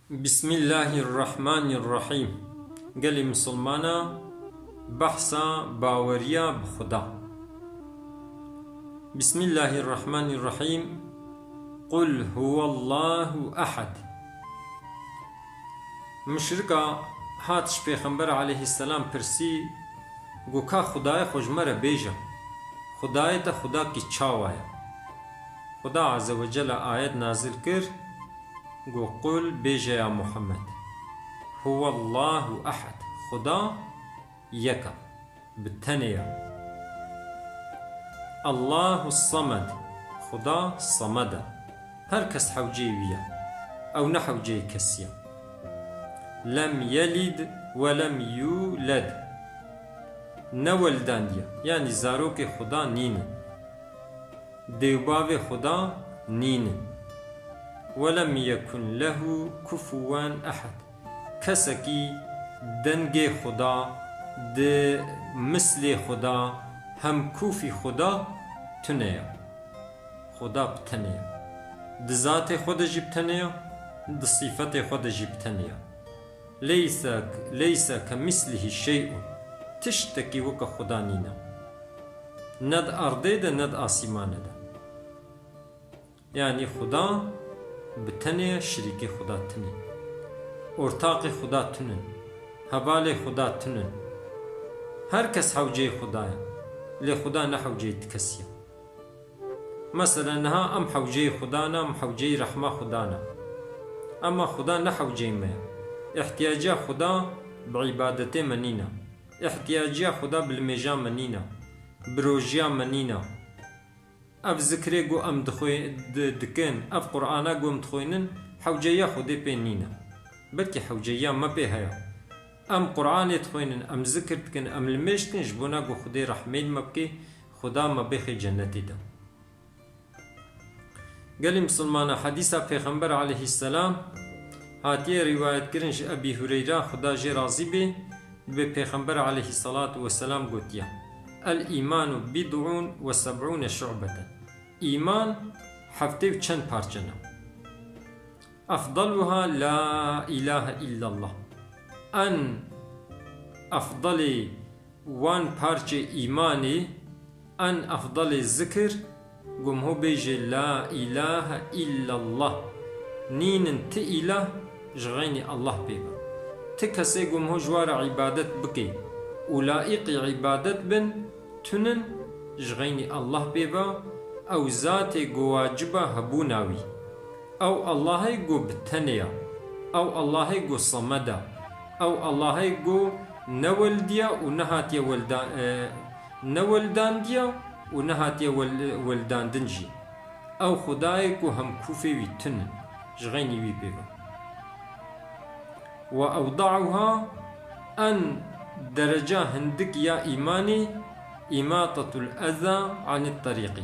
بسم الله الرحمن الرحیم. گلی مسلمانا بحثا باوریا بخدا. بسم الله الرحمن الرحیم. قل هو الله احد. مشرکا هاتش پیغمبر علیه السلام پرسی گو کا خدای خوشمره بیجا خدای تا خدا کی چاوایا. خدا عز وجل آیت نازل کر گو قل بیجا یا محمد هو الله احد، خدا یکا بتنیا. الله الصمد، خدا صمد، هر کس حوجی ویا او نحوجی کسیا. لم يلد ولم يولد، نولداندیا یعنی زاروک خدا نین، دیوباو خدا نین. ولم يكن له كفوا احد، کسکی دنگ خدا د مثل خدا هم کوفی خدا تنیا. خدا بتنیا، د ذات خود جبتنیا، د صفت خود جبتنیا. ليس كمثله شيء، تشتكي وك خدا نينا، ند أرضي ده ند آسمان ده. يعني خدا بتنه شريك خدا تنه، ارتاق خدا تنه، حوال خدا تنه. هر کس حوجه خدایا لخدا نحوجه تكسيا. مثلا نها ام حوجه خدانا ام حوجه رحمه خدانا، اما خدا نحوجه ما احتياجا خدا بعبادته منينا، احتياجا خدا بالمجا منينا، بروجيا منينا. اف ذكري گو ام دكين اف قرآنا گو ام دخوينن حوجيا خودي بينينا، بلكي حوجيا ما بيهايا. ام قرآن يدخوينن ام ذكر تكن ام المشتن جبونا گو خودي رحمين مبكي خدا ما بيخي جنتي دا. قال مسلمان حديثا پیغمبر عليه السلام هاتيه روايت کرنش ابي هريرة خدا جي راضي به پیغمبر عليه الصلاة والسلام قوتيا الإيمان بضع وسبعون شعبة. إيمان حفتي وچند پارچنا. أفضلها لا إله إلا الله. أن أفضل وان پارچ إيماني أن أفضل الذكر قم هو بيجي لا إله إلا الله. نين تئله جغيني الله بيبا تكسي قم هو جوار عبادت بكي أولئك عبادت بن تنن جغيني الله بيبا أو ذاتي قو واجبا هبوناوي أو الله قو بتنيا أو الله قو صمدا أو الله قو نولديا ونهاتيا نولدان ديا ونهاتيا ولدان دنجي أو خداي قو هم كوفي وي تنن جغيني وي بيبا. وأوضعها أن درجة هندك يا إيماني إماطة الأذى عن الطريق،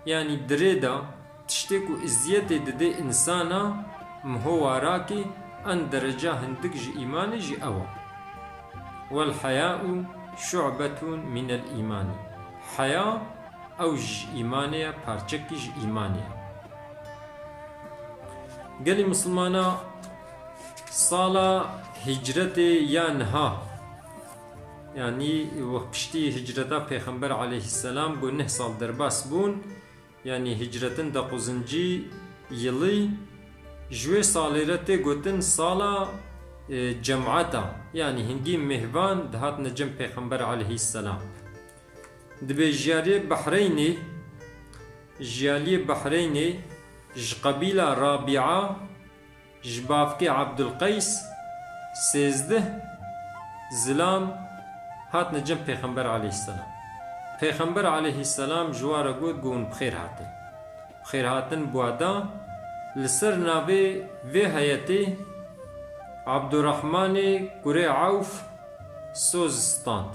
يعني دريدا تشتكو إزيادة دي إنسانا مهواراكي أن درجة هندك جي إيماني جي أوا. والحياء شعبة من الإيمان، حياء أو جي إيمانيا بارچكي جي إيمانيا. قال مسلمانا صالة هجرتي يا نها، يعني وقتي هجرتا پیغمبر عليه السلام بو 9 سال درباس بون، يعني هجرتن دا قوزنجي يلي جوي صاليرتي گوتن صالة جمعتا، يعني هنگي مهوان دهات نجم پیغمبر عليه السلام. دبي جاري بحريني جالي بحريني ج قبيلة رابعة جبافكي عبد القيس 13 زلام هات نجم پیغمبر علیه السلام. پیغمبر علیه السلام جوارا گود گون بخیر هاتن. بخیر هاتن بوادا لسر ناوی وی حیاتی عبدالرحمن کوری عوف سوزستاند.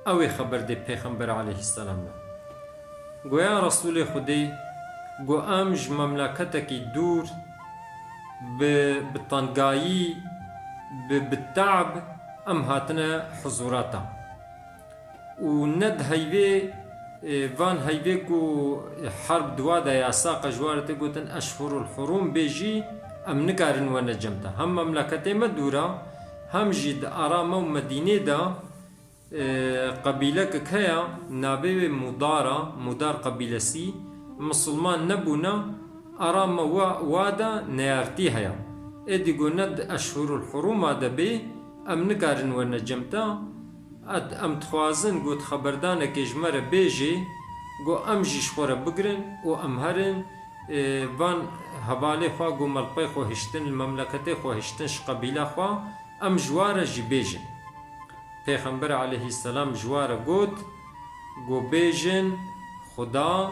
اوی خبر دی پیغمبر علیه السلام. گویا رسول خودی گو امج مملکتکی دور بتنگایی بالتعب ام هاتنا حضوراتا وند هيوي فان هيوي كو حرب دوادا يا ساق جوارته قوتن اشهر الحروم بيجي ام نکارن و نجمتا هم مملکت ما دورا هم جید آرام و مدینه دا قبیله که نابه مدار قبیله سی مسلمان نبونا آرام وادا نیارتی هیا ادی گوند اشهر الحرم دا بی ام نکارن و نجمتا ام تخوازن گوت خبردانه که جمره بیجی گو ام جیش خوره بگرن و ام هرن وان حواله خواه گو ملقی خواه هشتن المملکت خواه هشتنش قبیله خواه ام جواره جی بیجن پیغمبر علیه السلام جواره گوت گو بیجن خدا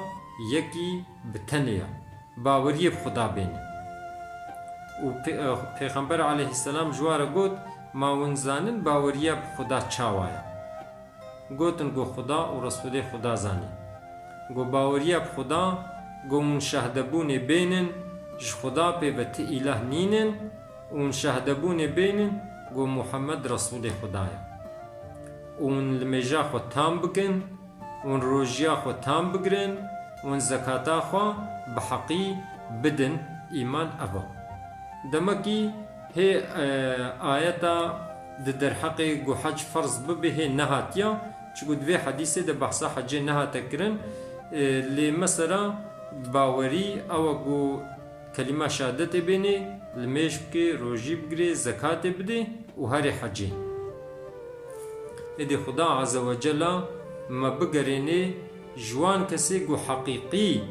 یکی بتنیا باوری خدا بین و پیغمبر علیه السلام جواره گوت ما ونزانن باوری خدا چاوایا گوتن گو خدا و رسول خدا زانی گو باوری خدا گو منشهدبون بینن ج خدا پی بت اله نینن و منشهدبون بینن گو محمد رسول خدایا اون لمجا خو تام بکن اون روجیا خو تام بگرن اون زکاتا خو بحقی بدن ایمان ابا دمکی هی آیتا در حق گو حج فرض ببه نهاتیا چگو دوی حدیثه ده بحثا حج نهاتا کرن لی مثلا باوری او گو کلمه شهادت بینه لمیش بکی روجی بگری زکات بده و هر حجی ادی خدا عز و جل ما بگرینه جوان کسی گو حقیقی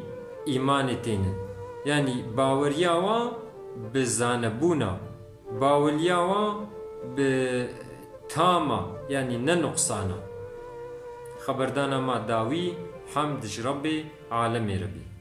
ایمان تینه یعنی باوریاوا بزانبونا باوریاوا بتاما یعنی ننقصانا خبردانا ما داوی حمد ربي عالم ربي